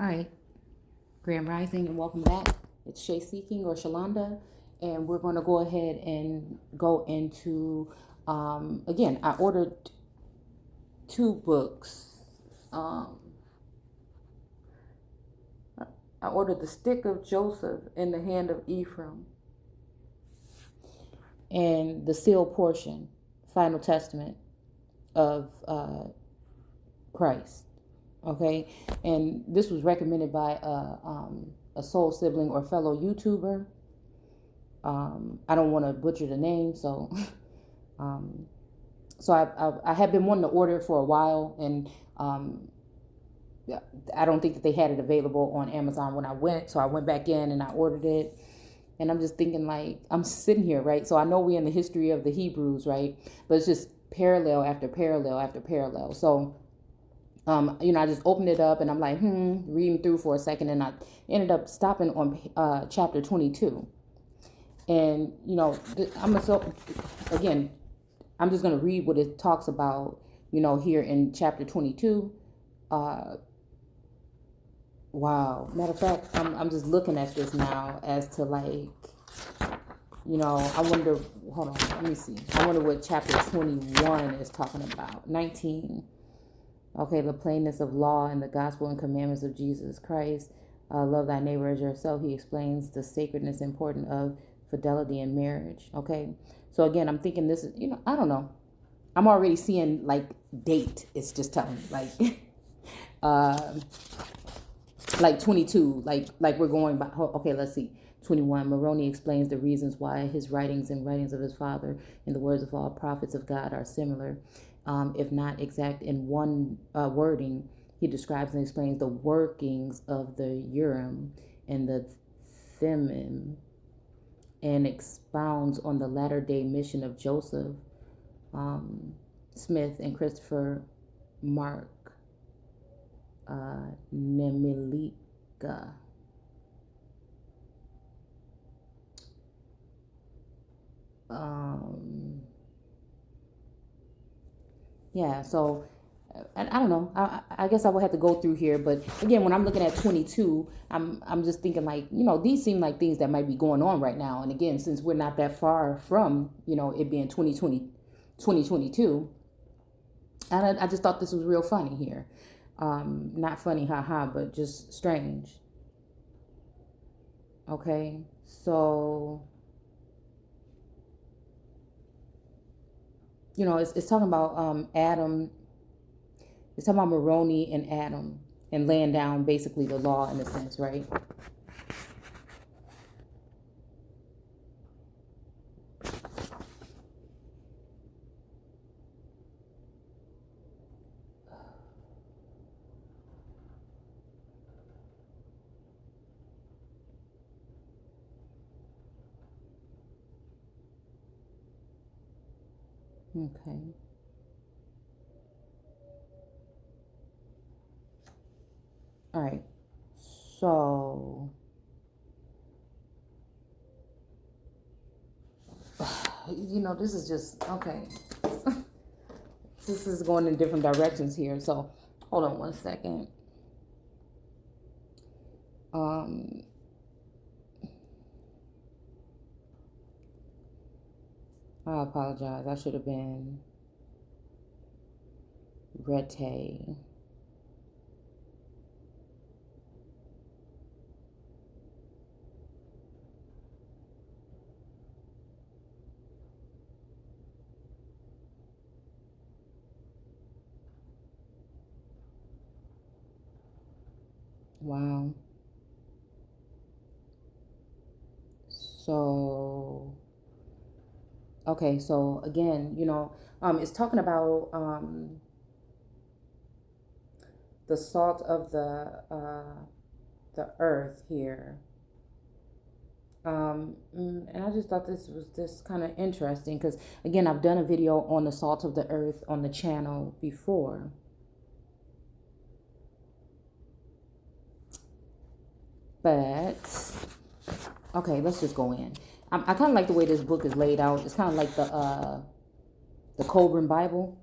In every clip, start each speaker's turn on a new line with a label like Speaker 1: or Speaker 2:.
Speaker 1: All right, Grand Rising, and welcome back. It's Shay Seeking or Shalonda, and we're going to go ahead and go into. Again, I ordered two books. Um, I ordered The Stick of Joseph in the Hand of Ephraim and The Sealed Portion, Final Testament of Christ. Okay, and this was recommended by a soul sibling or fellow YouTuber. I don't want to butcher the name, so um, I have been wanting to order it for a while, and I don't think that they had it available on Amazon when I went, so I went back in and I ordered it. And I'm just thinking, like, I'm sitting here, right? So I know we're in the history of the Hebrews, right? But it's just parallel after parallel after parallel. So I just opened it up and I'm like, reading through for a second, and I ended up stopping on chapter 22. And again, I'm just gonna read what it talks about, here in chapter 22. Wow. Matter of fact, I'm just looking at this now as to, like, I wonder. Hold on, let me see. I wonder what chapter 21 is talking about. 19. Okay, the plainness of law and the gospel and commandments of Jesus Christ. Love thy neighbor as yourself. He explains the sacredness and importance of fidelity in marriage. Okay, so again, I'm thinking this is, I don't know. I'm already seeing, like, date. It's just telling me, like, like 22, like we're going by. Okay, let's see. 21. Moroni explains the reasons why his writings and writings of his father and the words of all prophets of God are similar, if not exact in one wording. He describes and explains the workings of the Urim and the Thummim, and expounds on the latter-day mission of Joseph Smith and Christopher Mark Nemilika. Yeah, so I don't know. I guess I would have to go through here, but again, when I'm looking at 22, I'm just thinking, like, these seem like things that might be going on right now. And again, since we're not that far from it being 2022, and I just thought this was real funny here. Not funny, haha, but just strange. Okay, so it's talking about Adam. It's talking about Moroni and Adam and laying down basically the law in a sense, right? Okay. All right. So, this is just okay. This is going in different directions here. So, hold on one second. I apologize. I should have been Rete. Wow. So, okay. So again, it's talking about the salt of the earth here. And I just thought this was just kind of interesting because, again, I've done a video on the salt of the earth on the channel before. But, okay, let's just go in. I kind of like the way this book is laid out. It's kind of like the Coburn Bible,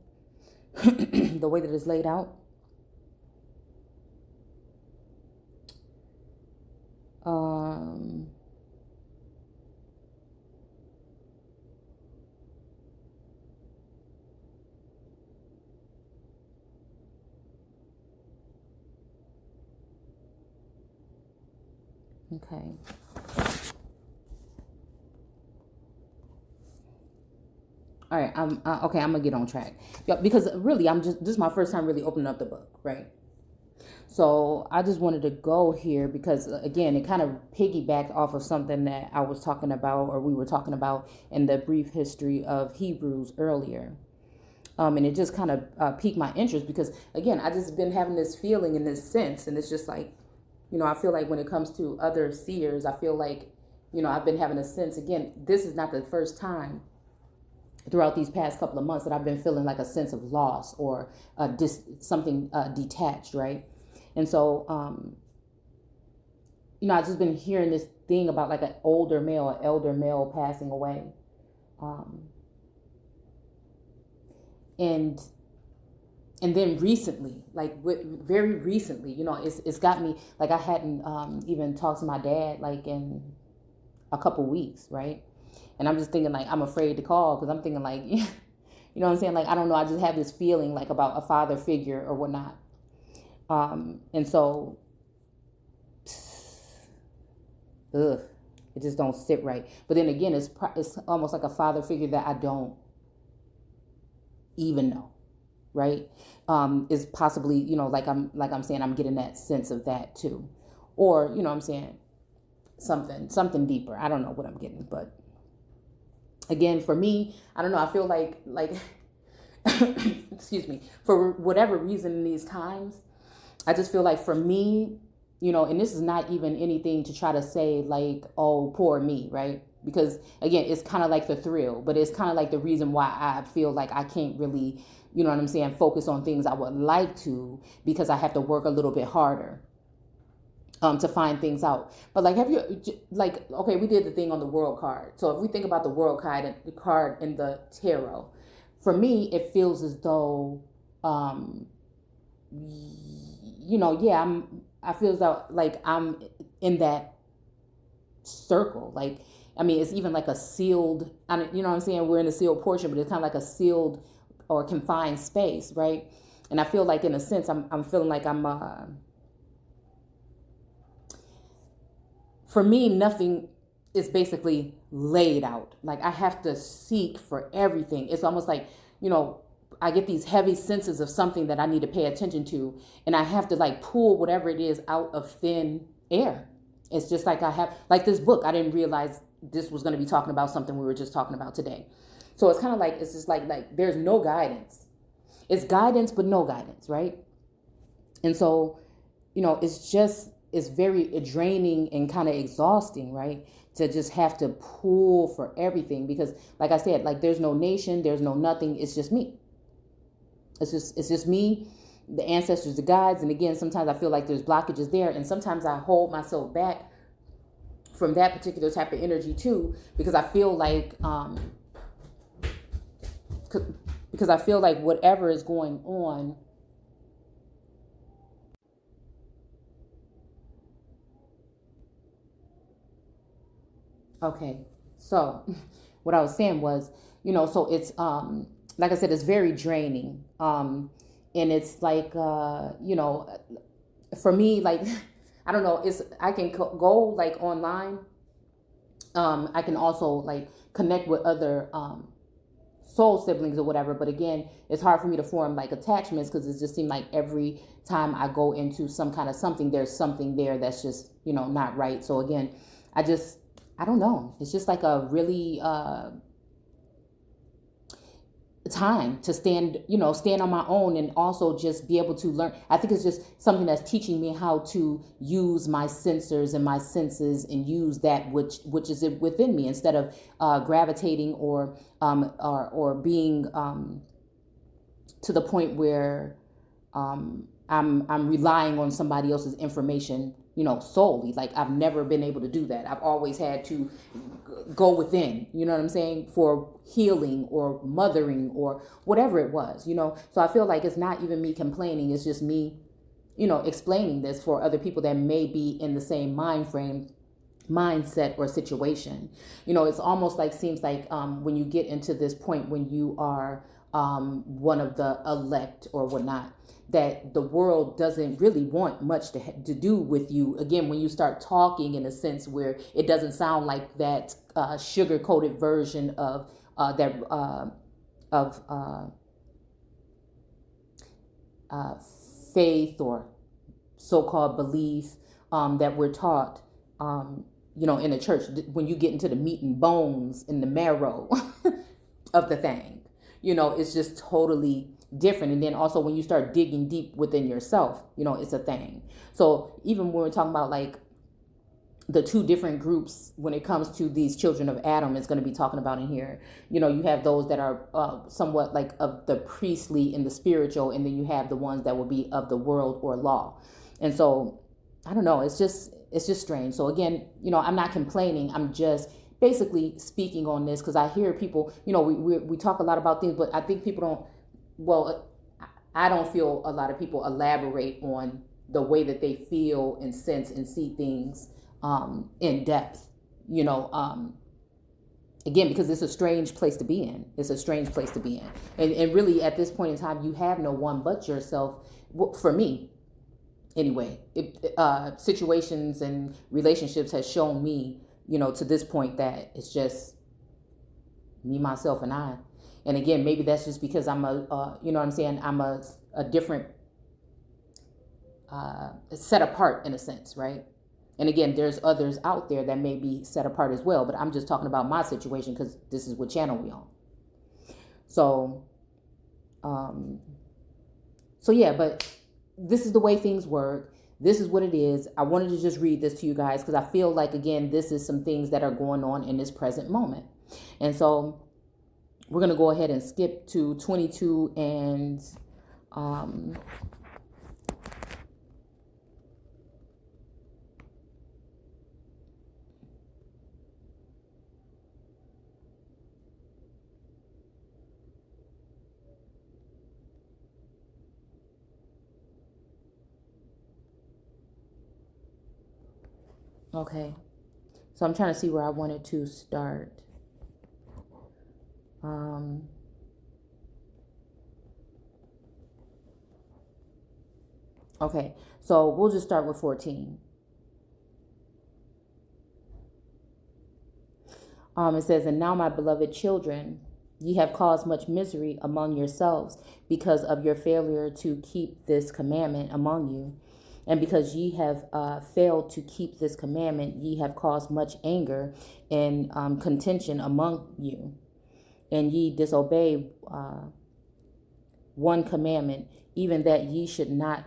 Speaker 1: the way that it's laid out. Okay. All right. Okay. I'm gonna get on track. Yeah, because really, this is my first time really opening up the book, right? So I just wanted to go here because again, it kind of piggybacked off of something that I was talking about, or we were talking about in the brief history of Hebrews earlier. And it just kind of piqued my interest because again, I just been having this feeling in this sense, and it's just like, I feel like when it comes to other seers, I feel like, I've been having a sense. Again, this is not the first time throughout these past couple of months that I've been feeling like a sense of loss or something detached, right? And so, I've just been hearing this thing about like an elder male passing away. And then recently, like very recently, it's got me like I hadn't even talked to my dad like in a couple weeks, right? And I'm just thinking like I'm afraid to call because I'm thinking like, you know what I'm saying? Like I don't know, I just have this feeling like about a father figure or whatnot. And so, it just don't sit right. But then again, it's almost like a father figure that I don't even know, right? Is possibly, like I'm saying, I'm getting that sense of that too, or what I'm saying, something deeper. I don't know what I'm getting, but again, for me, I don't know. I feel like excuse me, for whatever reason in these times, I just feel like for me, and this is not even anything to try to say like, oh, poor me, right? Because again, it's kind of like the thrill, but it's kind of like the reason why I feel like I can't really, you know what I'm saying, focus on things I would like to, because I have to work a little bit harder to find things out. But like, have you, like, okay, we did the thing on the world card. So if we think about the world card in the tarot, for me, it feels as though, yeah, I feel as though like I'm in that circle. Like, I mean, it's even like a sealed, you know what I'm saying? We're in a sealed portion, but it's kind of like a sealed or confined space, right? And I feel like in a sense, I'm feeling like I'm, for me, nothing is basically laid out. Like I have to seek for everything. It's almost like, I get these heavy senses of something that I need to pay attention to, and I have to like pull whatever it is out of thin air. It's just like I have, like this book, I didn't realize this was going to be talking about something we were just talking about today. So it's kind of like, it's just like there's no guidance. It's guidance, but no guidance, right? And so, it's very draining and kind of exhausting, right? To just have to pull for everything because, like I said, like there's no nation, there's no nothing. It's just me. It's just me, the ancestors, the guides. And again, sometimes I feel like there's blockages there. And sometimes I hold myself back from that particular type of energy too, because I feel like, whatever is going on, okay. So what I was saying was, so it's, like I said, it's very draining. And it's like, for me, like, I don't know, I can go like online. I can also like connect with other, soul siblings or whatever. But again, it's hard for me to form like attachments because it just seemed like every time I go into some kind of something, there's something there that's just, not right. So again, I don't know. It's just like a really, time to stand on my own and also just be able to learn. I think it's just something that's teaching me how to use my sensors and my senses and use that which is within me instead of gravitating or being to the point where I'm relying on somebody else's information, solely. Like I've never been able to do that. I've always had to go within, you know what I'm saying, for healing or mothering or whatever it was, So I feel like it's not even me complaining. It's just me, explaining this for other people that may be in the same mindset or situation. It's almost like, seems like when you get into this point when you are one of the elect or whatnot, that the world doesn't really want much to do with you. Again, when you start talking in a sense where it doesn't sound like that sugar coated version of of faith or so-called belief that we're taught, in the church. When you get into the meat and bones in the marrow of the thing, it's just totally different. And then also when you start digging deep within yourself, it's a thing. So even when we're talking about like the two different groups when it comes to these children of Adam is going to be talking about in here. You have those that are somewhat like of the priestly and the spiritual, and then you have the ones that will be of the world or law. And so I don't know, it's just strange. So again, I'm not complaining. I'm just basically speaking on this because I hear people, we talk a lot about things, but I think people I don't feel a lot of people elaborate on the way that they feel and sense and see things in depth, again, because it's a strange place to be in. It's a strange place to be in. And really at this point in time, you have no one but yourself. For me, anyway, situations and relationships has shown me, to this point that it's just me, myself, and I. And again, maybe that's just because I'm I'm a different, set apart in a sense, right? And again, there's others out there that may be set apart as well, but I'm just talking about my situation because this is what channel we on. So yeah, but this is the way things work. This is what it is. I wanted to just read this to you guys because I feel like, again, this is some things that are going on in this present moment. And so we're going to go ahead and skip to 22 and okay. So I'm trying to see where I wanted to start. Okay, so we'll just start with 14. It says, "And now, my beloved children, ye have caused much misery among yourselves because of your failure to keep this commandment among you. And because ye have failed to keep this commandment, ye have caused much anger and contention among you. And ye disobey one commandment, even that ye should not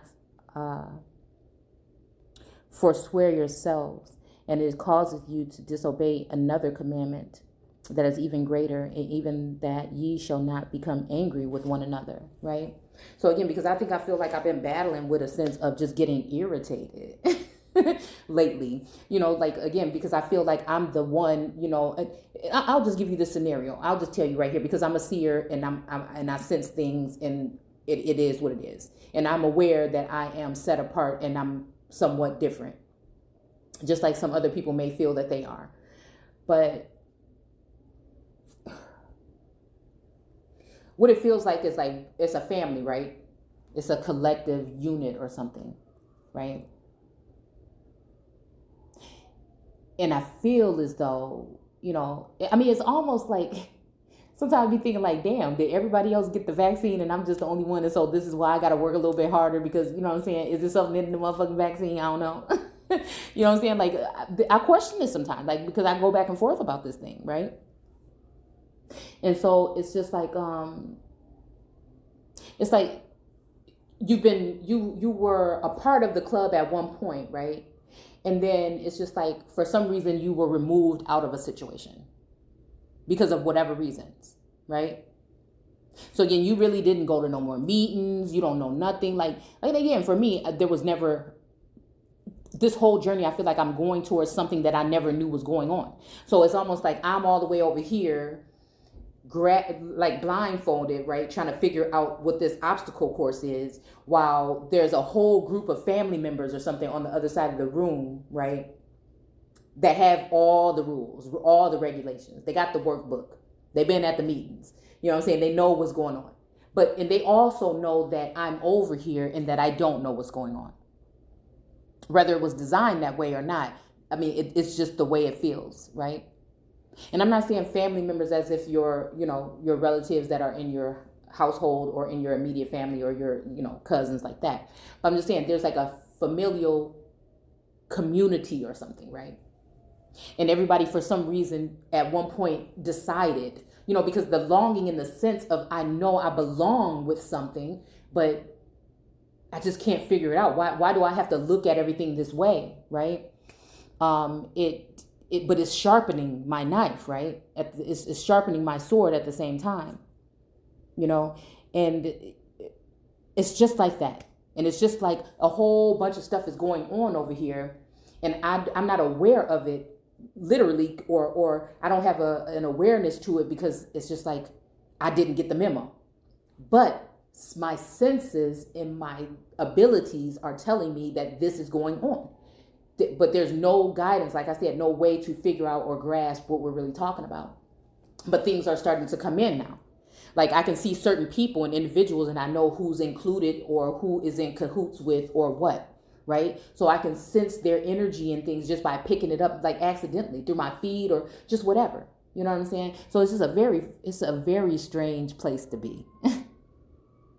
Speaker 1: forswear yourselves. And it causeth you to disobey another commandment that is even greater, and even that ye shall not become angry with one another," right? So again, because I feel like I've been battling with a sense of just getting irritated lately, like, again, because I feel like I'm the one, I'll just give you this scenario. I'll just tell you right here, because I'm a seer and I sense things, and it is what it is. And I'm aware that I am set apart and I'm somewhat different, just like some other people may feel that they are. But what it feels like is like it's a family, right? It's a collective unit or something, right? And I feel as though, it's almost like sometimes I be thinking like, damn, did everybody else get the vaccine and I'm just the only one? And so this is why I got to work a little bit harder because, you know what I'm saying? Is there something in the motherfucking vaccine? I don't know. You know what I'm saying? Like, I question this sometimes, like, because I go back and forth about this thing, right? And so it's just like, it's like you were a part of the club at one point, right? And then it's just like, for some reason, you were removed out of a situation because of whatever reasons, right? So again, you really didn't go to no more meetings. You don't know nothing. Like again, for me, there was never this whole journey. I feel like I'm going towards something that I never knew was going on. So it's almost like I'm all the way over here, like blindfolded, right? Trying to figure out what this obstacle course is, while there's a whole group of family members or something on the other side of the room, right? That have all the rules, all the regulations. They got the workbook. They've been at the meetings. You know what I'm saying? They know what's going on. And they also know that I'm over here and that I don't know what's going on. Whether it was designed that way or not, I mean, it's just the way it feels, right? And I'm not saying family members as if your relatives that are in your household or in your immediate family or your, cousins like that. But I'm just saying there's like a familial community or something, right? And everybody for some reason at one point decided, because the longing in the sense of I know I belong with something, but I just can't figure it out. Why do I have to look at everything this way, right? But it's sharpening my knife, right? It's sharpening my sword at the same time, and it's just like that. And it's just like a whole bunch of stuff is going on over here, and I'm not aware of it literally, or I don't have an awareness to it because it's just like I didn't get the memo. But my senses and my abilities are telling me that this is going on. But there's no guidance, like I said, no way to figure out or grasp what we're really talking about. But things are starting to come in now. Like I can see certain people and individuals and I know who's included or who is in cahoots with or what, right? So I can sense their energy and things just by picking it up like accidentally through my feed or just whatever. You know what I'm saying? So it's just a very strange place to be.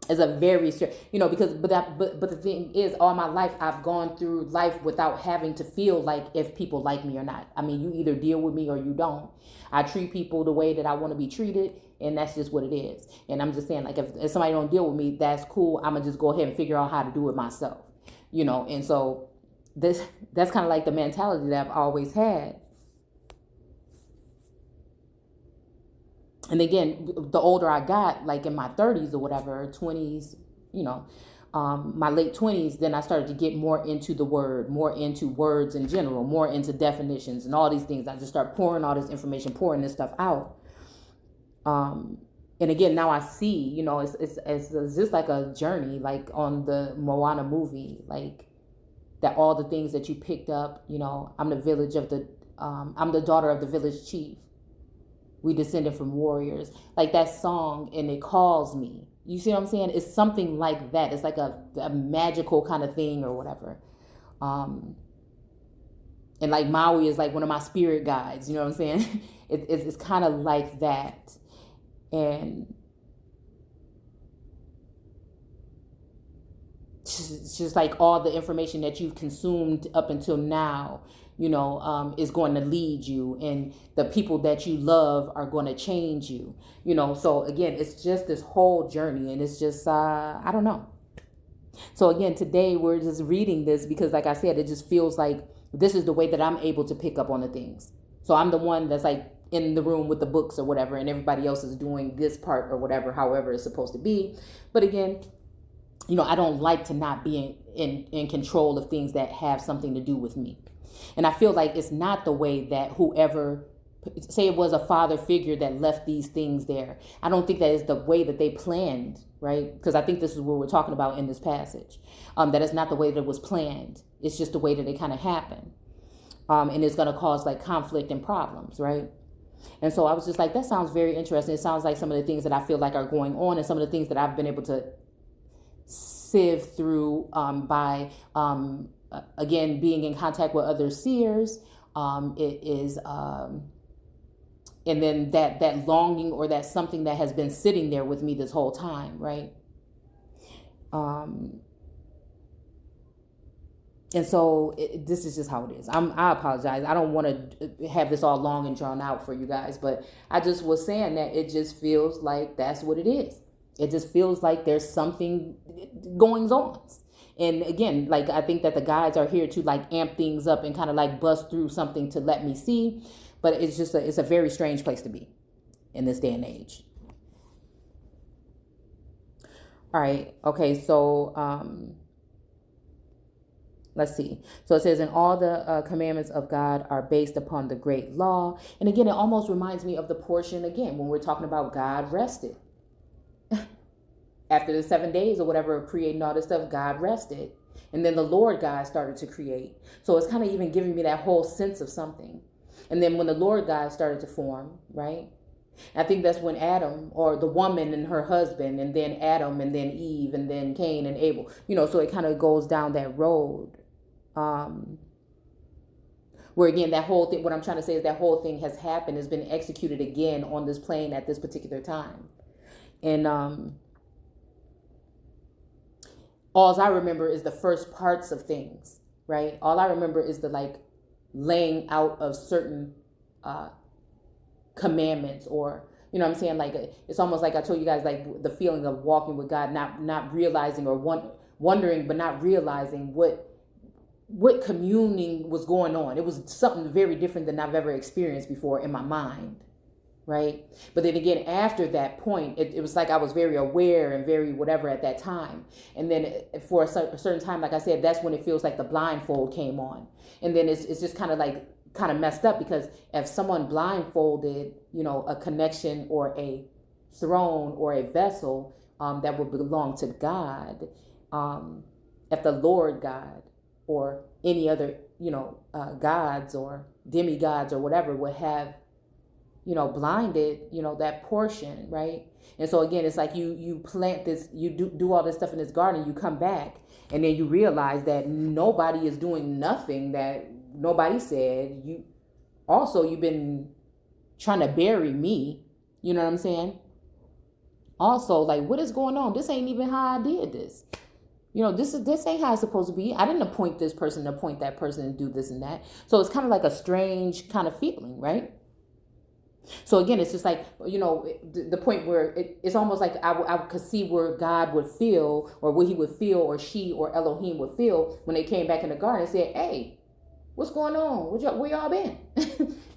Speaker 1: It's a very strange, because but the thing is, all my life I've gone through life without having to feel like if people like me or not. I mean, you either deal with me or you don't. I treat people the way that I want to be treated, and that's just what it is. And I'm just saying, like, if somebody don't deal with me, that's cool. I'm gonna just go ahead and figure out how to do it myself, And so that's kind of like the mentality that I've always had. And again, the older I got, like in my 30s or whatever, 20s, my late 20s, then I started to get more into the word, more into words in general, more into definitions and all these things. I just start pouring all this information, pouring this stuff out. And again, now I see, it's just like a journey, like on the Moana movie, like that all the things that you picked up, I'm the daughter of the village chief. We descended from warriors, like that song, and it calls me. You see what I'm saying? It's something like that. It's like a magical kind of thing or whatever. And like Maui is like one of my spirit guides. You know what I'm saying? It's kind of like that. And it's just like all the information that you've consumed up until now, is going to lead you, and the people that you love are going to change you, So again, it's just this whole journey, and it's just, I don't know. So again, today we're just reading this because, like I said, it just feels like this is the way that I'm able to pick up on the things. So I'm the one that's like in the room with the books or whatever, and everybody else is doing this part or whatever, however it's supposed to be. But again, I don't like to not be in control of things that have something to do with me. And I feel like it's not the way that whoever, say it was a father figure that left these things there. I don't think that is the way that they planned, right? Because I think this is what we're talking about in this passage. That is not the way that it was planned. It's just the way that it kind of happened. And it's going to cause like conflict and problems, right? And so I was just like, that sounds very interesting. It sounds like some of the things that I feel like are going on and some of the things that I've been able to sieve through by again being in contact with other seers. It is and then that longing or that something that has been sitting there with me this whole time, right? And so this is just how it is. I apologize. I don't want to have this all long and drawn out for you guys, but I just was saying that it just feels like that's what it is. It just feels like there's something going on. And again, like I think that the guides are here to like amp things up and kind of like bust through something to let me see. But it's just it's a very strange place to be in this day and age. All right. Okay. So let's see. So it says, and all the commandments of God are based upon the great law. And again, it almost reminds me of the portion again when we're talking about God rested. After the 7 days or whatever of creating all this stuff, God rested. And then the Lord God started to create. So it's kind of even giving me that whole sense of something. And then when the Lord God started to form, right? I think that's when Adam, or the woman and her husband, and then Adam, and then Eve, and then Cain and Abel, so it kind of goes down that road. Where again, that whole thing, what I'm trying to say is that whole thing has happened, has been executed again on this plane at this particular time. And all I remember is the first parts of things, right? All I remember is the laying out of certain commandments, or what I'm saying, it's almost like I told you guys, like the feeling of walking with God, not realizing, or wondering but not realizing what communing was going on. It was something very different than I've ever experienced before in my mind, right? But then again, after that point, it was like I was very aware and very whatever at that time. And then for a certain time, like I said, that's when it feels like the blindfold came on. And then it's just kind of messed up, because if someone blindfolded, a connection or a throne or a vessel that would belong to God, if the Lord God or any other, gods or demigods or whatever would have, blinded, that portion, right? And so again, it's like you plant this, you do all this stuff in this garden, you come back, and then you realize that nobody is doing nothing that nobody said. You've been trying to bury me. You know what I'm saying? Also, like, what is going on? This ain't even how I did this. This ain't how it's supposed to be. I didn't appoint this person to appoint that person and do this and that. So it's kind of like a strange kind of feeling, right? So again, it's just like, the point where it's almost like I could see where God would feel, or what he would feel, or she or Elohim would feel when they came back in the garden and said, hey, what's going on? Where y'all been?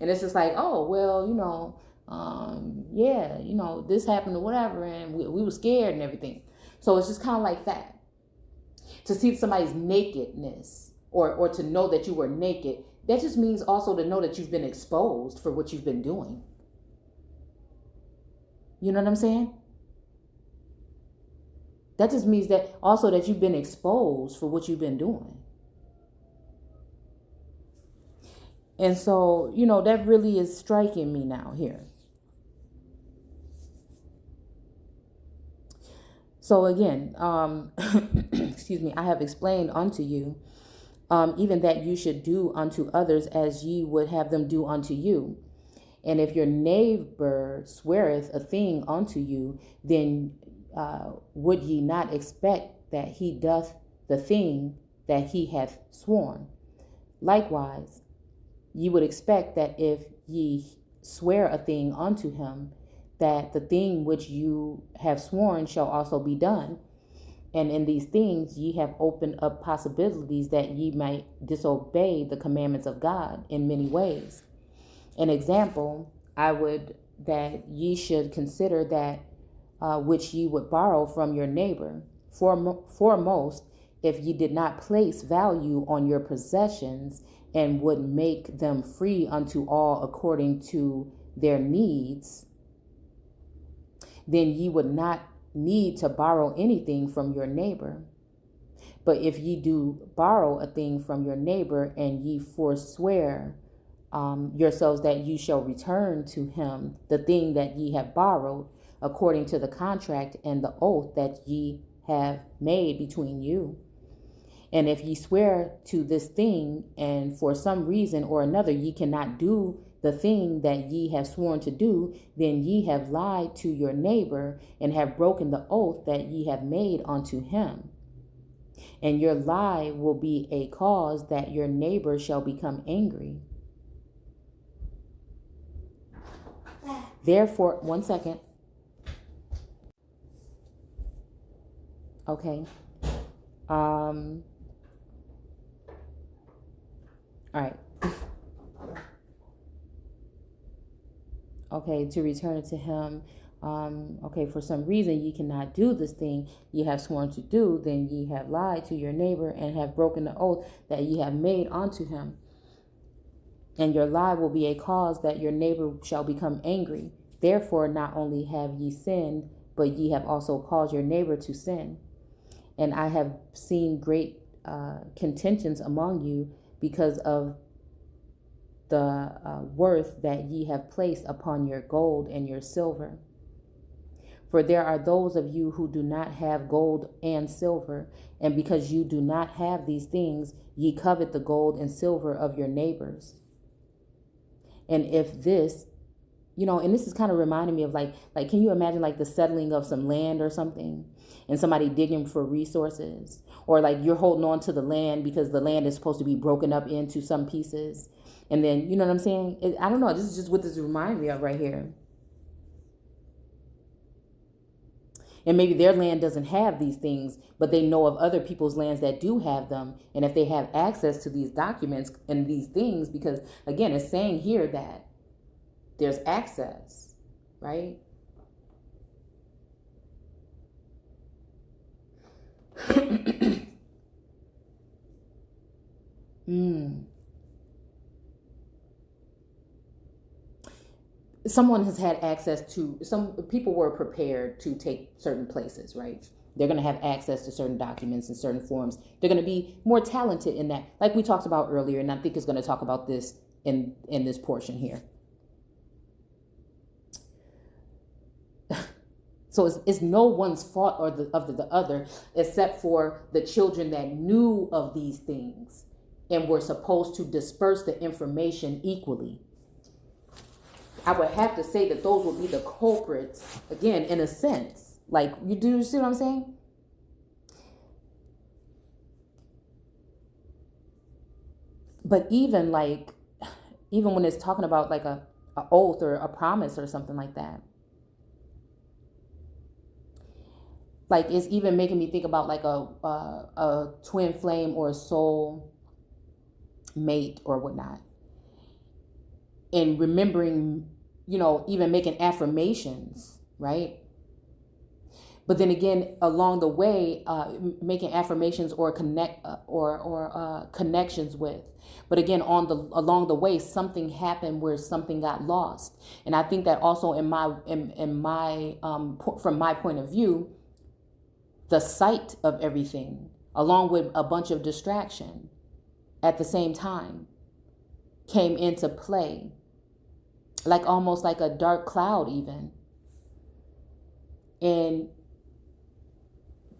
Speaker 1: And it's just like, oh, well, yeah, this happened or whatever, and we were scared and everything. So it's just kind of like that. To see somebody's nakedness, or to know that you were naked, that just means also to know that you've been exposed for what you've been doing. You know what I'm saying? That just means that also that you've been exposed for what you've been doing. And so, that really is striking me now here. So again, excuse me, I have explained unto you, even that you should do unto others as ye would have them do unto you. And if your neighbor sweareth a thing unto you, then would ye not expect that he doth the thing that he hath sworn? Likewise, ye would expect that if ye swear a thing unto him, that the thing which you have sworn shall also be done. And in these things ye have opened up possibilities that ye might disobey the commandments of God in many ways. An example, I would that ye should consider that which ye would borrow from your neighbor. Foremost, if ye did not place value on your possessions, and would make them free unto all according to their needs, then ye would not need to borrow anything from your neighbor. But if ye do borrow a thing from your neighbor, and ye forswear yourselves that you shall return to him the thing that ye have borrowed, according to the contract and the oath that ye have made between you. And if ye swear to this thing, and for some reason or another ye cannot do the thing that ye have sworn to do, then ye have lied to your neighbor, and have broken the oath that ye have made unto him. And your lie will be a cause that your neighbor shall become angry. Therefore, one second. Okay. All right. Okay, to return it to him. Okay, for some reason ye cannot do this thing ye have sworn to do, then ye have lied to your neighbor, and have broken the oath that ye have made unto him. And your lie will be a cause that your neighbor shall become angry. Therefore, not only have ye sinned, but ye have also caused your neighbor to sin. And I have seen great contentions among you because of the worth that ye have placed upon your gold and your silver. For there are those of you who do not have gold and silver, and because you do not have these things, ye covet the gold and silver of your neighbors. And if this, and this is kind of reminding me of like, can you imagine like the settling of some land or something, and somebody digging for resources, or like you're holding on to the land because the land is supposed to be broken up into some pieces, and then you know what I'm saying? I don't know. This is just what this reminds me of right here. And maybe their land doesn't have these things, but they know of other people's lands that do have them. And if they have access to these documents and these things, because again, it's saying here that there's access, right? Someone has had access to, some people were prepared to take certain places, right? They're going to have access to certain documents and certain forms. They're going to be more talented in that, like we talked about earlier, and I think it's going to talk about this in this portion here. So it's no one's fault or the other, except for the children that knew of these things and were supposed to disperse the information equally. I would have to say that those would be the culprits, again, in a sense. Like, you see what I'm saying? But even when it's talking about like a oath or a promise or something like that, like it's even making me think about like a twin flame or a soul mate or whatnot. And remembering, even making affirmations, right? But then again, along the way, making affirmations or connections with. But again, along the way, something happened where something got lost. And I think that also in my from my point of view, the sight of everything, along with a bunch of distraction at the same time, came into play. Like almost like a dark cloud even. And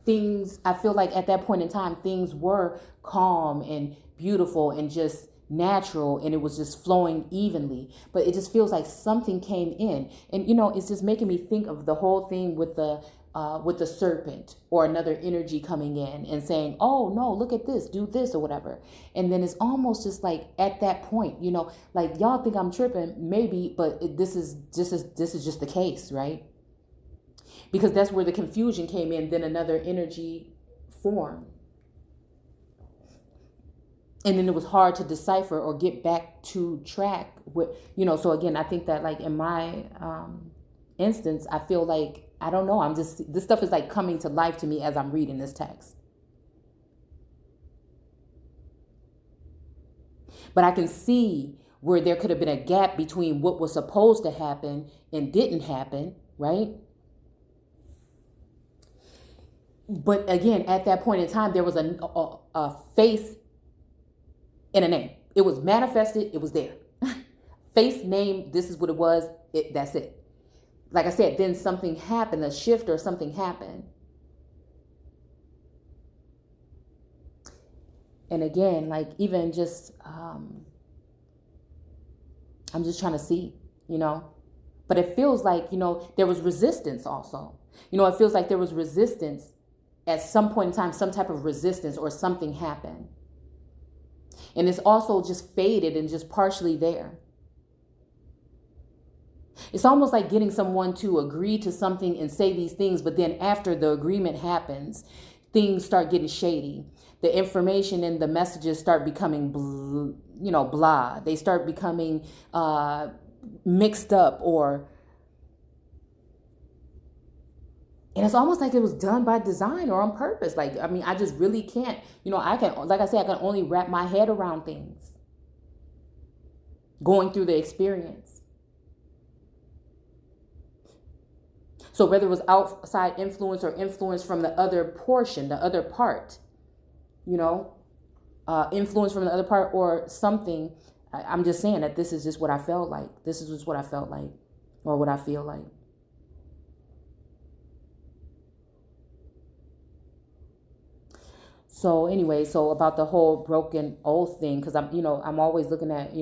Speaker 1: things, I feel like at that point in time, things were calm and beautiful and just natural, and it was just flowing evenly. But it just feels like something came in. And, it's just making me think of the whole thing with the serpent or another energy coming in and saying, oh no, look at this, do this or whatever. And then it's almost just like at that point, like y'all think I'm tripping, maybe, but this is just the case, right? Because that's where the confusion came in, then another energy formed. And then it was hard to decipher or get back to track with, so again, I think that like in my instance, I feel like, I don't know, this stuff is like coming to life to me as I'm reading this text. But I can see where there could have been a gap between what was supposed to happen and didn't happen, right? But again, at that point in time, there was a face and a name. It was manifested. It was there. Face, name, this is what it was. That's it. Like I said, then something happened, a shift or something happened. And again, like even just, I'm just trying to see, but it feels like, there was resistance also. It feels like there was resistance at some point in time, some type of resistance or something happened. And it's also just faded and just partially there. It's almost like getting someone to agree to something and say these things, but then after the agreement happens, things start getting shady. The information and the messages start becoming, blah. They start becoming mixed up and it's almost like it was done by design or on purpose. Like, I mean, I just really can't, I can only wrap my head around things going through the experience. So whether it was outside influence or influence from the other portion, the other part, influence from the other part or something, I'm just saying that this is just what I felt like. This is just what I felt like, or what I feel like. So anyway, so about the whole broken oath thing, because I'm always looking at,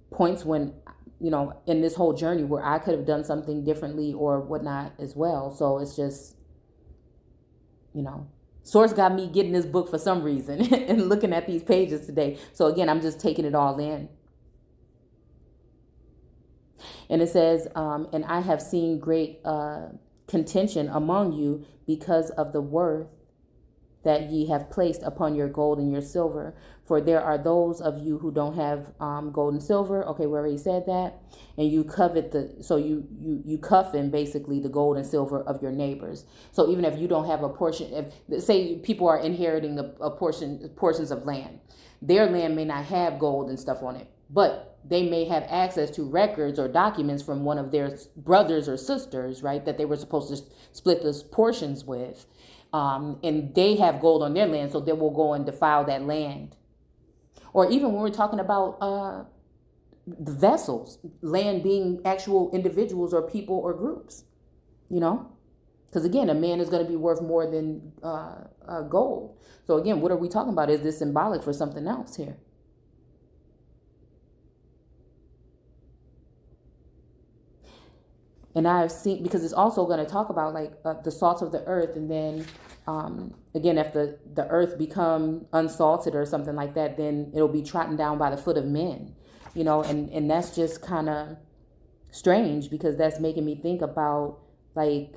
Speaker 1: points when, in this whole journey where I could have done something differently or whatnot as well. So it's just, Source got me getting this book for some reason and looking at these pages today. So again, I'm just taking it all in. And it says, and I have seen great contention among you because of the worth that ye have placed upon your gold and your silver. For there are those of you who don't have gold and silver. Okay, we already said that. And you covet you coffin basically the gold and silver of your neighbors. So even if you don't have a portion, if say people are inheriting portions of land, their land may not have gold and stuff on it, but they may have access to records or documents from one of their brothers or sisters, right, that they were supposed to split those portions with. And they have gold on their land, so they will go and defile that land. Or even when we're talking about the vessels, land being actual individuals or people or groups, because again, a man is going to be worth more than gold. So again, what are we talking about? Is this symbolic for something else here? And I've seen, because it's also going to talk about like the salt of the earth. And then again, if the earth become unsalted or something like that, then it'll be trodden down by the foot of men, and that's just kind of strange, because that's making me think about like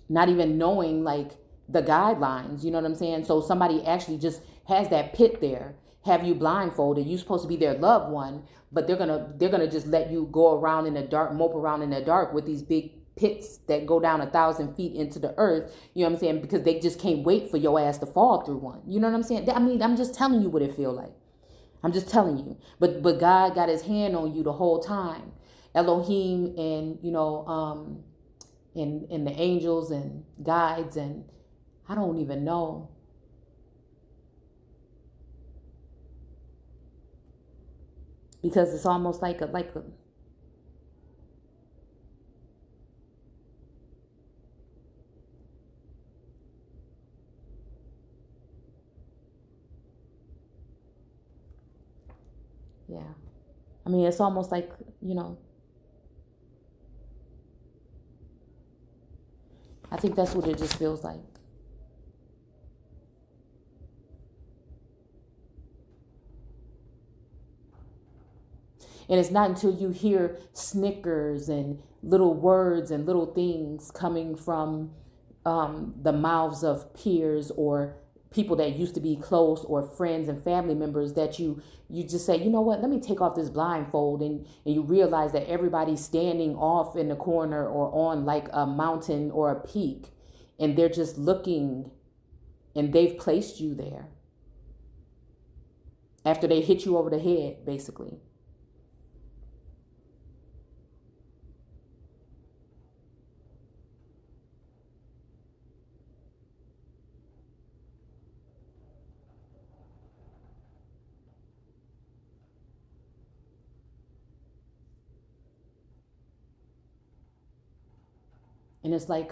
Speaker 1: not even knowing like the guidelines, you know what I'm saying? So somebody actually just has that pit there, have you blindfolded, you're supposed to be their loved one, but they're gonna just let you go around in the dark, mope around in the dark with these big pits that go down 1,000 feet into the earth, you know what I'm saying? Because they just can't wait for your ass to fall through one. You know what I'm saying? I mean, I'm just telling you what it feel like. I'm just telling you. But God got his hand on you the whole time. Elohim and, and the angels and guides, and I don't even know. Because it's almost like a yeah. I mean, it's almost like, I think that's what it just feels like. And it's not until you hear snickers and little words and little things coming from the mouths of peers or people that used to be close or friends and family members that you just say, you know what, let me take off this blindfold, and you realize that everybody's standing off in the corner or on like a mountain or a peak, and they're just looking, and they've placed you there after they hit you over the head, basically. And it's like,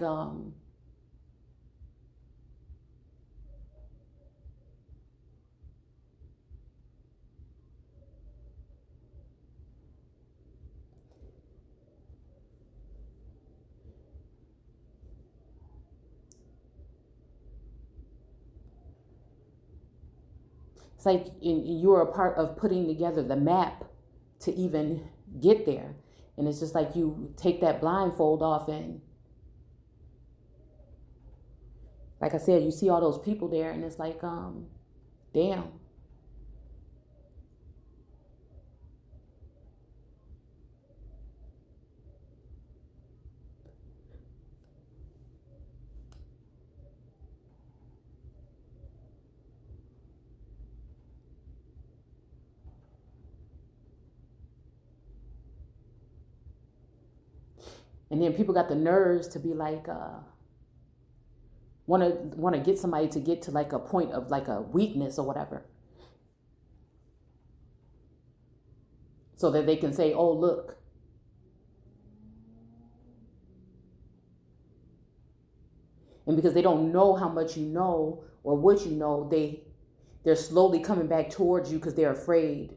Speaker 1: it's like you're a part of putting together the map to even get there. And it's just like you take that blindfold off, and like I said, you see all those people there, and it's like, damn. And then people got the nerves to be like, want to get somebody to get to like a point of like a weakness or whatever. so that they can say, oh, look. And because they don't know how much you know or what you know, they're slowly coming back towards you because they're afraid.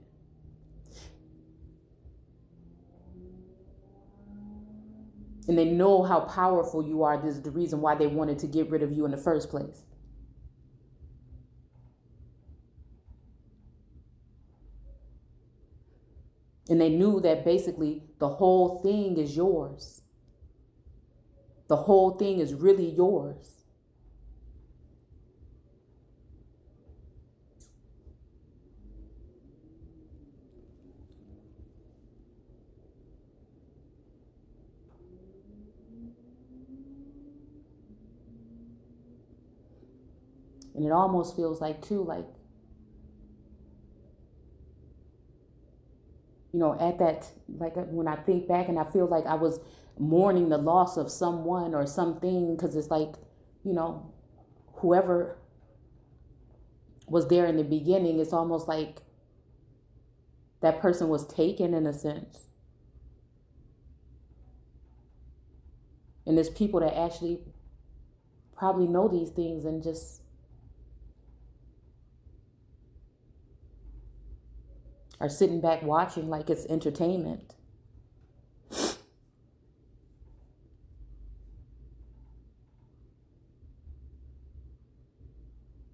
Speaker 1: And they know how powerful you are. This is the reason why they wanted to get rid of you in the first place. And they knew that basically the whole thing is yours. The whole thing is really yours. And it almost feels like, too, like, you know, at that, like when I think back and I feel like I was mourning the loss of someone or something, because it's like, you know, whoever was there in the beginning, it's almost like that person was taken in a sense. And there's people that actually probably know these things and just are sitting back watching like it's entertainment.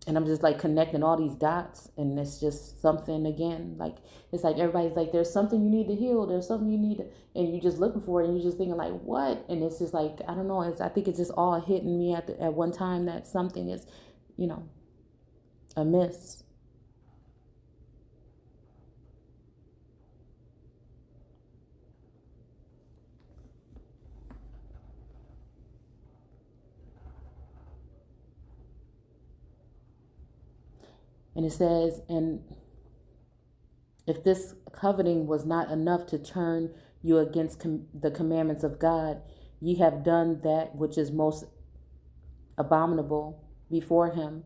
Speaker 1: And I'm just like connecting all these dots, and it's just something again, like it's like everybody's like, there's something you need to heal, there's something you need to, and you're just looking for it, and you're just thinking like, what? And it's just like, I don't know, I think it's just all hitting me at one time that something is, you know, amiss. And it says, and if this coveting was not enough to turn you against the commandments of God, ye have done that which is most abominable before him.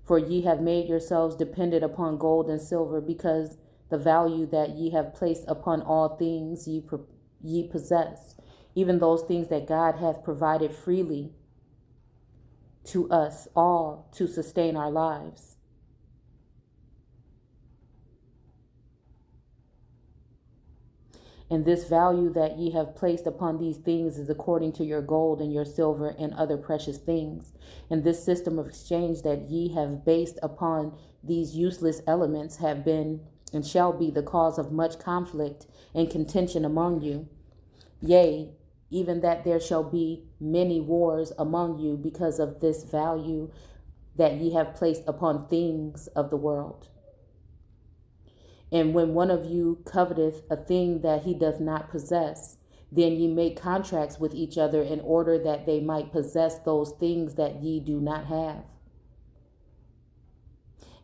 Speaker 1: For ye have made yourselves dependent upon gold and silver, because the value that ye have placed upon all things ye possess, even those things that God hath provided freely to us all to sustain our lives. And this value that ye have placed upon these things is according to your gold and your silver and other precious things. And this system of exchange that ye have based upon these useless elements have been and shall be the cause of much conflict and contention among you. Yea, even that there shall be many wars among you because of this value that ye have placed upon things of the world. And when one of you coveteth a thing that he doth not possess, then ye make contracts with each other in order that they might possess those things that ye do not have.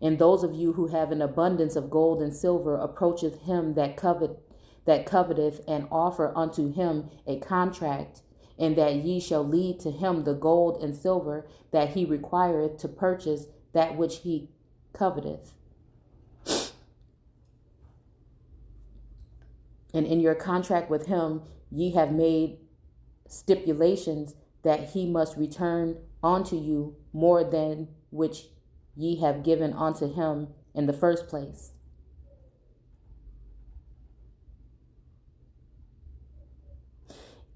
Speaker 1: And those of you who have an abundance of gold and silver approacheth him that coveteth, and offer unto him a contract, and that ye shall lead to him the gold and silver that he requireth to purchase that which he coveteth. And in your contract with him, ye have made stipulations that he must return unto you more than which ye have given unto him in the first place.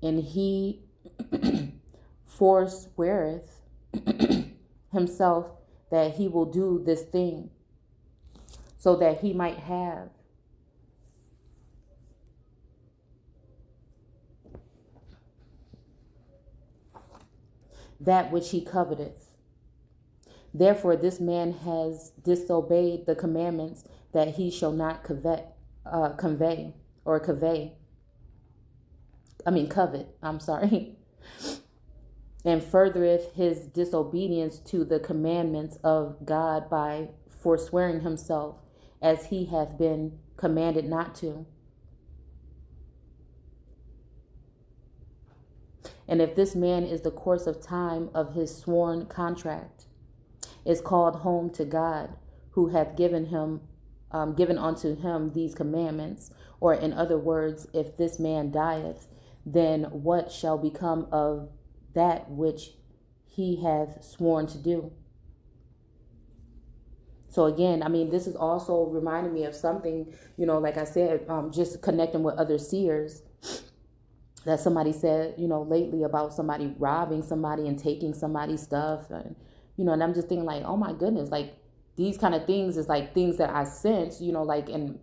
Speaker 1: And he forsweareth himself that he will do this thing, so that he might have that which he coveteth. Therefore this man has disobeyed the commandments that he shall not covet. And furthereth his disobedience to the commandments of God by forswearing himself, as he hath been commanded not to. And if this man is the course of time of his sworn contract, is called home to God, who hath given him given unto him these commandments? Or in other words, if this man dieth, then what shall become of that which he hath sworn to do? So again, I mean, this is also reminding me of something, like I said, just connecting with other seers, that somebody said, lately, about somebody robbing somebody and taking somebody's stuff. And I'm just thinking like, oh my goodness, like these kind of things is like things that I sense, and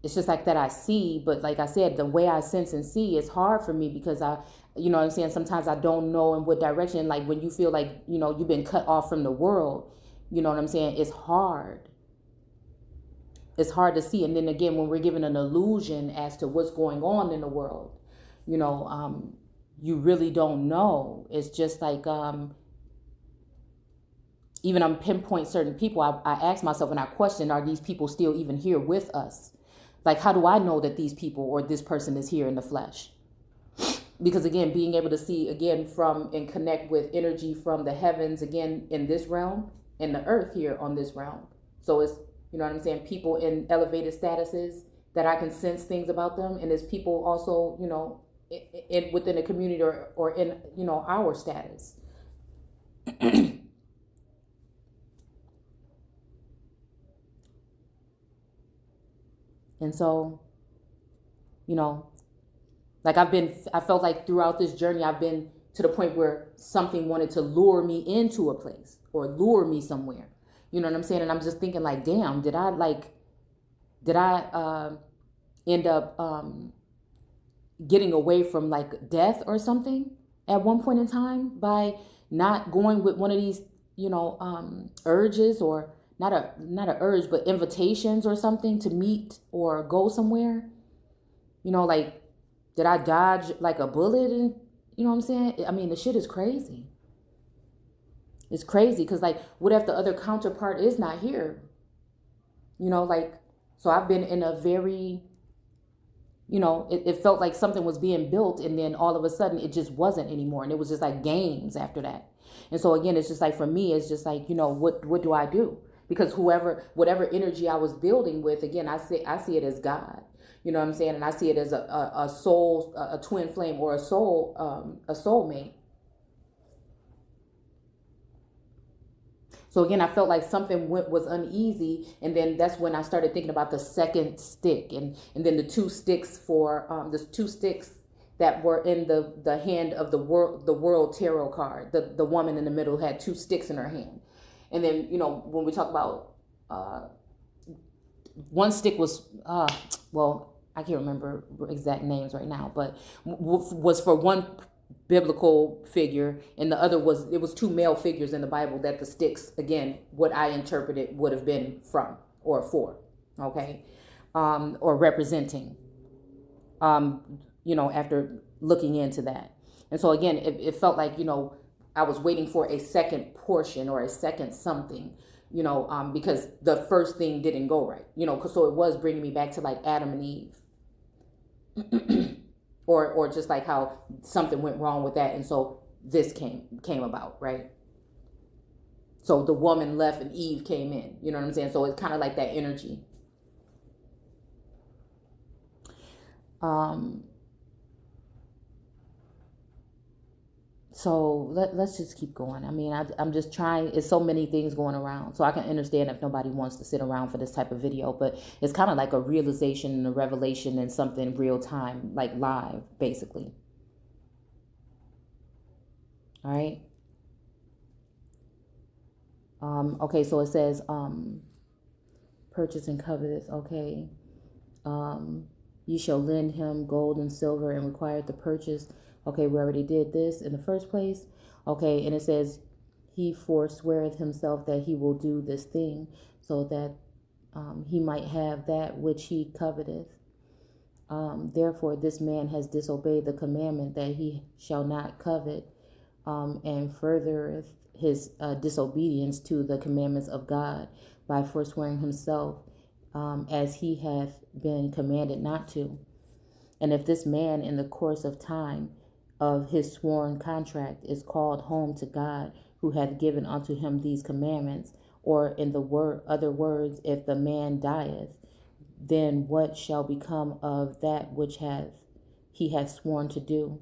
Speaker 1: it's just like that I see. But like I said, the way I sense and see is hard for me because what I'm saying, sometimes I don't know in what direction. Like when you feel like, you've been cut off from the world, you know what I'm saying? It's hard. It's hard to see. And then again, when we're given an illusion as to what's going on in the world, you really don't know. It's just like, even I'm pinpoint certain people, I ask myself and I question, are these people still even here with us? Like, how do I know that these people or this person is here in the flesh? Because again, being able to see again from and connect with energy from the heavens, again, in this realm and the earth here on this realm. So it's, people in elevated statuses that I can sense things about them. And there's people also, within a community or in, our status. And so, like I felt like throughout this journey, I've been to the point where something wanted to lure me into a place or lure me somewhere. You know what I'm saying? And I'm just thinking like, damn, did I end up getting away from like death or something at one point in time by not going with one of these, urges, or not a urge, but invitations or something to meet or go somewhere? Like, did I dodge like a bullet? And you know what I'm saying? I mean, the shit is crazy. It's crazy because like, what if the other counterpart is not here? So I've been in a very, it felt like something was being built and then all of a sudden it just wasn't anymore. And it was just like games after that. And so again, it's just like, for me, it's just like, what do I do? Because whatever energy I was building with, again, I see it as God. You know what I'm saying? And I see it as a soul, a twin flame, or a soulmate. So again, I felt like something was uneasy. And then that's when I started thinking about the second stick and then the two sticks that were in the hand of the world tarot card. The woman in the middle had two sticks in her hand. And then, when we talk about, one stick was, I can't remember exact names right now, but was for one biblical figure, and the other was two male figures in the Bible that the sticks, again, what I interpreted would have been from or for, okay, or representing, after looking into that. And so again, it felt like, I was waiting for a second portion or a second something, because the first thing didn't go right, so it was bringing me back to like Adam and Eve. or just like how something went wrong with that. And so this came about, right? So the woman left and Eve came in, you know what I'm saying? So it's kind of like that energy. So let's just keep going. I mean, I'm just trying. It's so many things going around. So I can understand if nobody wants to sit around for this type of video. But it's kind of like a realization and a revelation and something real time, like live, basically. All right. Okay, so it says purchase and covetous. Okay. Ye shall lend him gold and silver and require to purchase. Okay, we already did this in the first place. Okay, and it says, he forsweareth himself that he will do this thing, so that he might have that which he coveteth. Therefore, this man has disobeyed the commandment that he shall not covet, and furthereth his disobedience to the commandments of God by forswearing himself, as he hath been commanded not to. And if this man in the course of time of his sworn contract is called home to God, who hath given unto him these commandments, Or in the other words, if the man dieth, then what shall become of that which he has sworn to do?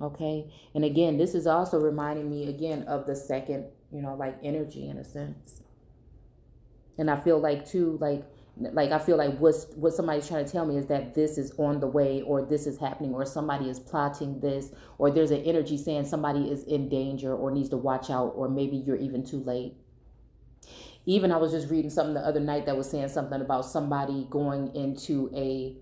Speaker 1: Okay. And again, this is also reminding me again of the second, like energy in a sense. And I feel like too, like I feel like what somebody's trying to tell me is that this is on the way, or this is happening, or somebody is plotting this, or there's an energy saying somebody is in danger or needs to watch out, or maybe you're even too late. Even I was just reading something the other night that was saying something about somebody going into a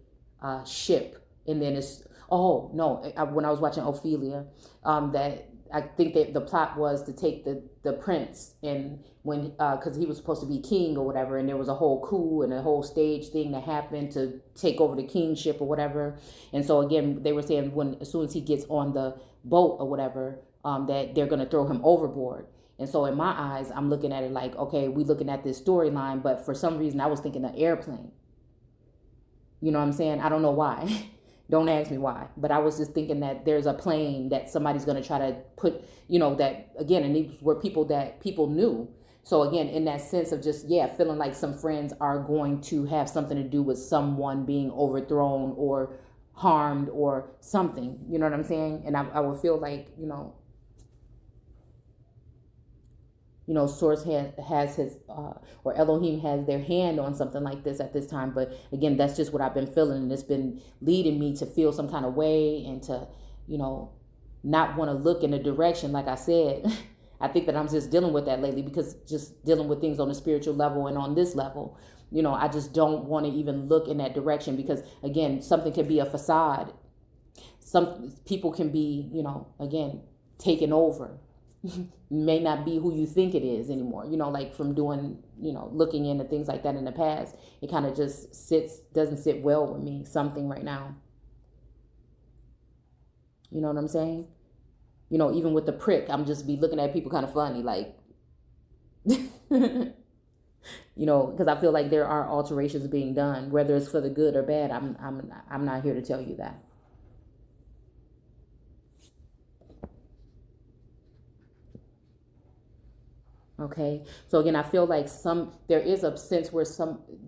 Speaker 1: ship, and then it's when I was watching Ophelia, that I think that the plot was to take the prince, and when because he was supposed to be king or whatever, and there was a whole coup and a whole stage thing that happened to take over the kingship or whatever. And so again, they were saying as soon as he gets on the boat or whatever, that they're going to throw him overboard. And so in my eyes, I'm looking at it like, okay, we looking at this storyline, but for some reason I was thinking an airplane. You know what I'm saying? I don't know why. Don't ask me why. But I was just thinking that there's a plane that somebody's going to try to put, that again, and these were people that people knew. So again, in that sense of just, feeling like some friends are going to have something to do with someone being overthrown or harmed or something. You know what I'm saying? And I would feel like, Source has his, or Elohim has their hand on something like this at this time. But again, that's just what I've been feeling. And it's been leading me to feel some kind of way and to, not want to look in a direction. Like I said, I think that I'm just dealing with that lately, because just dealing with things on the spiritual level and on this level, I just don't want to even look in that direction, because again, something can be a facade. Some people can be, again, taken over. May not be who you think it is anymore, like from doing, looking into things like that in the past. It kind of just doesn't sit well with me, something right now. You know what I'm saying? Even with the prick, I'm just be looking at people kind of funny, like, because I feel like there are alterations being done, whether it's for the good or bad. I'm not here to tell you that. Okay. So again, I feel like there is a sense where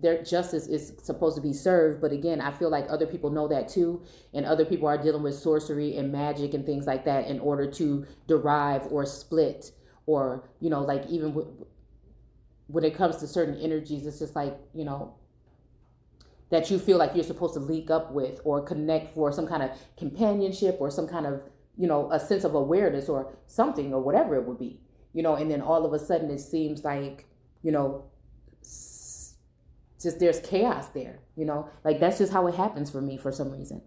Speaker 1: their justice is supposed to be served. But again, I feel like other people know that too. And other people are dealing with sorcery and magic and things like that in order to derive or split, or, like even when it comes to certain energies, it's just like, that you feel like you're supposed to link up with or connect for some kind of companionship or some kind of, a sense of awareness or something or whatever it would be. And then all of a sudden it seems like, just there's chaos there, like that's just how it happens for me for some reason.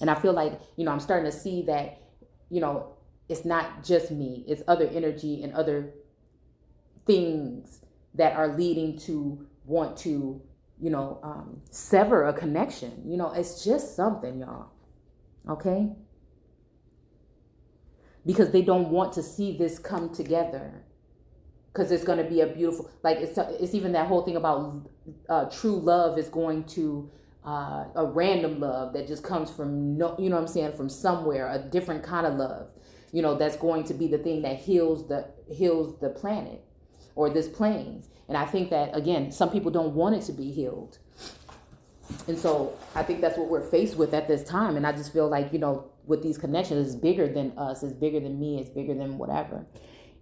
Speaker 1: And I feel like, I'm starting to see that, it's not just me, it's other energy and other things that are leading to want to, sever a connection. It's just something, y'all. Okay. Because they don't want to see this come together, because it's going to be a beautiful, like it's even that whole thing about true love is going to a random love that just comes from from somewhere, a different kind of love, that's going to be the thing that heals the planet or this plane. And I think that again, some people don't want it to be healed. And so I think that's what we're faced with at this time. And I just feel like, with these connections, it's bigger than us, it's bigger than me, it's bigger than whatever.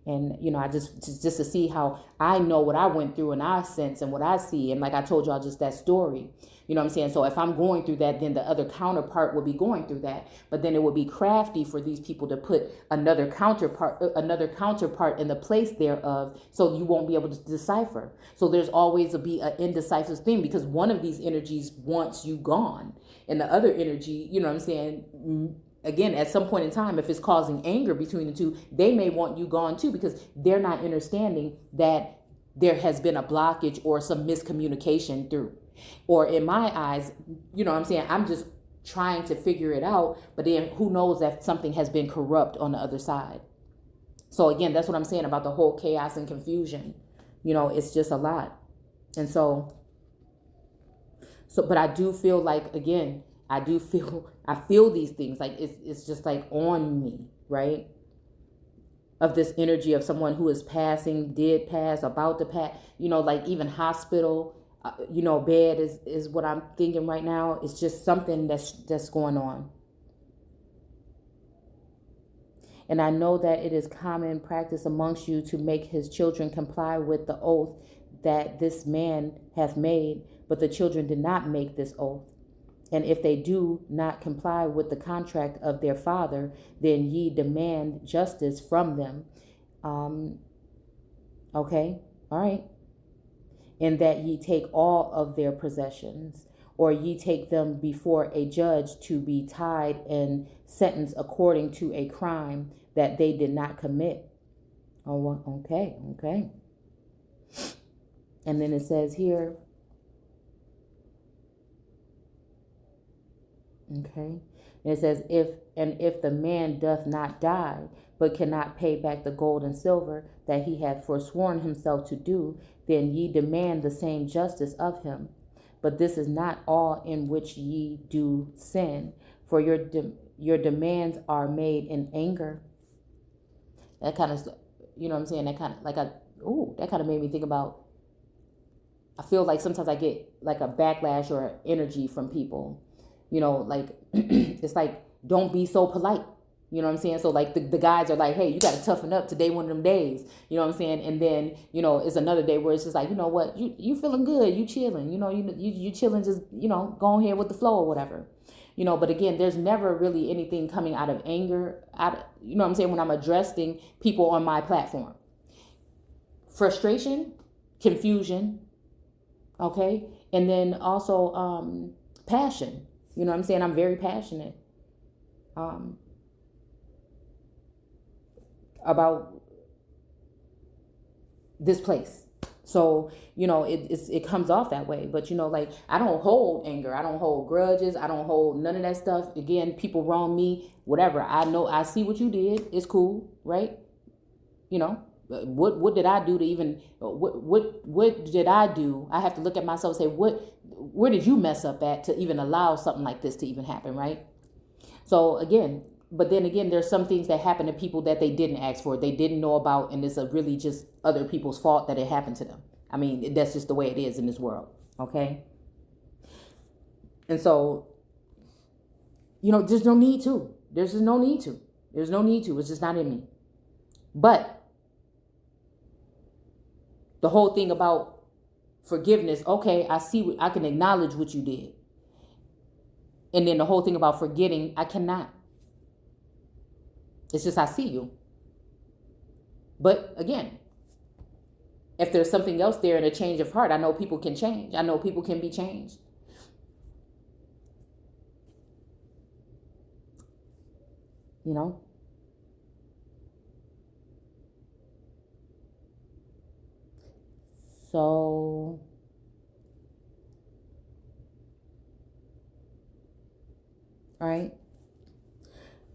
Speaker 1: And, I just to see how I know what I went through and I sense and what I see. And like I told y'all, just that story, what I'm saying? So if I'm going through that, then the other counterpart will be going through that. But then it would be crafty for these people to put another counterpart in the place thereof, so you won't be able to decipher. So there's always be an indecisive thing, because one of these energies wants you gone. And the other energy, again, at some point in time, if it's causing anger between the two, they may want you gone too, because they're not understanding that there has been a blockage or some miscommunication through. Or in my eyes, I'm just trying to figure it out, but then who knows if something has been corrupt on the other side. So again, that's what I'm saying about the whole chaos and confusion. It's just a lot. And so, but I do feel like, again, I feel these things like it's just like on me, right? of this energy of someone who is passing, did pass, about to pass, like even hospital, bed is what I'm thinking right now. It's just something that's going on. And I know that it is common practice amongst you to make his children comply with the oath that this man hath made, but the children did not make this oath. And if they do not comply with the contract of their father, then ye demand justice from them. Okay, all right. And that ye take all of their possessions, or ye take them before a judge to be tied and sentenced according to a crime that they did not commit. Oh, okay. And then it says here, okay, and it says, if the man doth not die, but cannot pay back the gold and silver that he hath forsworn himself to do, then ye demand the same justice of him. But this is not all in which ye do sin, for your demands are made in anger. That kind of, what I'm saying? That kind of that kind of made me think about, I feel like sometimes I get like a backlash or energy from people, like it's like, don't be so polite. You know what I'm saying? So like the guys are like, hey, you got to toughen up. Today, one of them days, you know what I'm saying? And then, it's another day where it's just like, you know what, you feeling good. You chilling, you chilling, just, go ahead with the flow or whatever. But again, there's never really anything coming out of anger, you know what I'm saying, when I'm addressing people on my platform. Frustration, confusion, okay? And then also passion. You know what I'm saying? I'm very passionate about this place. So, it comes off that way. But, like, I don't hold anger. I don't hold grudges. I don't hold none of that stuff. Again, people wrong me, whatever. I know, I see what you did. It's cool, right? What did I do to even, what did I do? I have to look at myself and say, where did you mess up at to even allow something like this to even happen, right? So again, but then again, there's some things that happen to people that they didn't ask for, they didn't know about, and it's really just other people's fault that it happened to them. I mean, that's just the way it is in this world, okay? And so, there's no need to. There's just no need to. There's no need to. It's just not in me. But the whole thing about forgiveness, okay, I can acknowledge what you did. And then the whole thing about forgetting, I cannot. It's just, I see you. But again, if there's something else there in a change of heart, I know people can change. I know people can be changed. So, all right.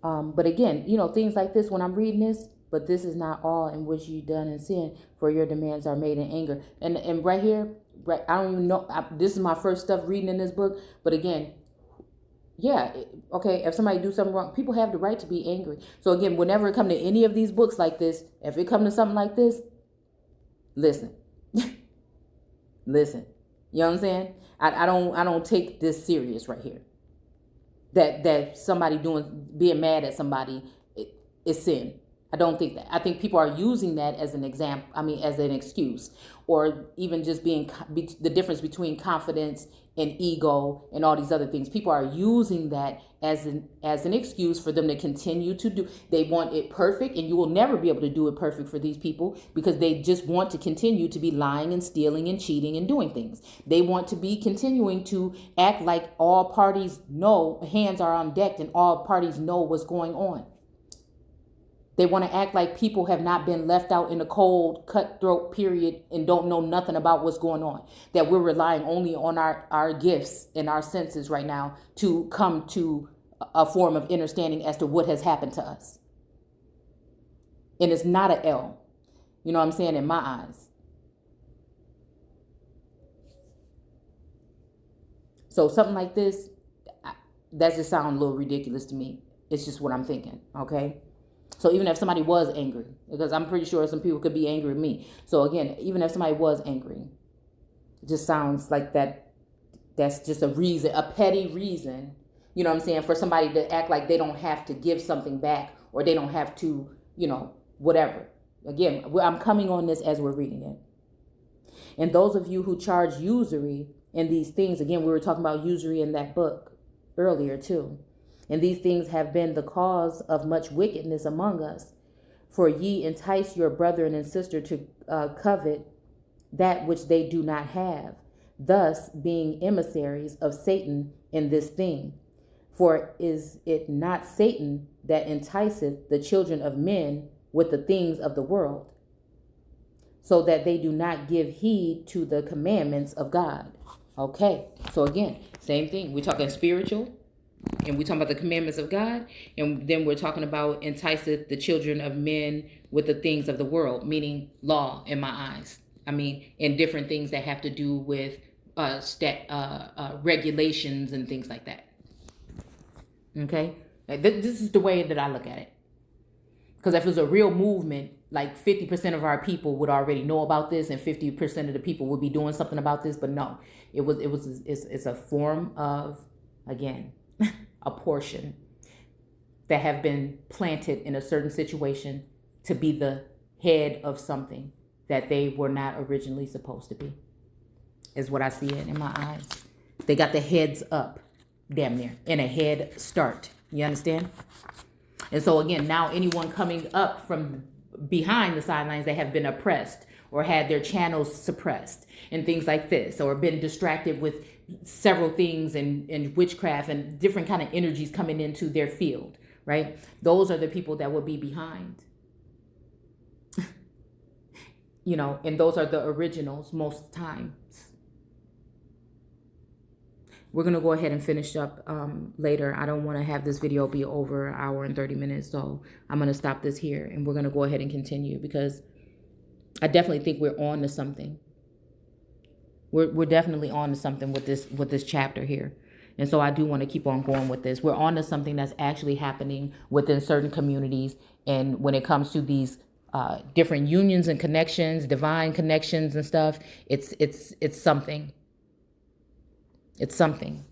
Speaker 1: But again, things like this, when I'm reading this, but this is not all in which you done in sin, for your demands are made in anger. And right here, I don't even know, this is my first stuff reading in this book. But again, yeah, okay, if somebody do something wrong, people have the right to be angry. So again, whenever it comes to any of these books like this, if it comes to something like this, listen. Listen. You know what I'm saying? I don't take this serious right here. That somebody being mad at somebody is sin. I don't think that. I think people are using that as an example. I mean, as an excuse, or even just the difference between confidence and ego and all these other things. People are using that as an excuse for them to continue to do. They want it perfect, and you will never be able to do it perfect for these people, because they just want to continue to be lying and stealing and cheating and doing things. They want to be continuing to act like all parties know, hands are on deck, and all parties know what's going on. They want to act like people have not been left out in the cold, cutthroat period and don't know nothing about what's going on. That we're relying only on our gifts and our senses right now to come to a form of understanding as to what has happened to us. And it's not an L. You know what I'm saying? In my eyes. So something like this, that just sounds a little ridiculous to me. It's just what I'm thinking. Okay. So even if somebody was angry, because I'm pretty sure some people could be angry at me. So again, even if somebody was angry, it just sounds like that's just a reason, a petty reason, you know what I'm saying, for somebody to act like they don't have to give something back, or they don't have to, whatever. Again, I'm coming on this as we're reading it. And those of you who charge usury in these things, again, we were talking about usury in that book earlier too. And these things have been the cause of much wickedness among us. For ye entice your brethren and sister to covet that which they do not have, thus being emissaries of Satan in this thing. For is it not Satan that enticeth the children of men with the things of the world, so that they do not give heed to the commandments of God? Okay, so again, same thing. We're talking spiritual, and we're talking about the commandments of God, and then we're talking about enticeth the children of men with the things of the world, meaning law in my eyes. I mean, and different things that have to do with regulations and things like that. Okay, this is the way that I look at it. Because if it was a real movement, like 50% of our people would already know about this, and 50% of the people would be doing something about this. But no, it's a form of, again, a portion that have been planted in a certain situation to be the head of something that they were not originally supposed to be, is what I see it in my eyes. They got the heads up, damn near, in a head start. You understand? And so again, now anyone coming up from behind the sidelines that have been oppressed or had their channels suppressed and things like this, or been distracted with several things and witchcraft and different kind of energies coming into their field, right? Those are the people that will be behind. And those are the originals most times. We're going to go ahead and finish up later. I don't want to have this video be over an hour and 30 minutes. So I'm going to stop this here, and we're going to go ahead and continue, because I definitely think we're on to something. We're definitely on to something with this chapter here. And so I do want to keep on going with this. We're on to something that's actually happening within certain communities. And when it comes to these different unions and connections, divine connections and stuff, it's something. It's something.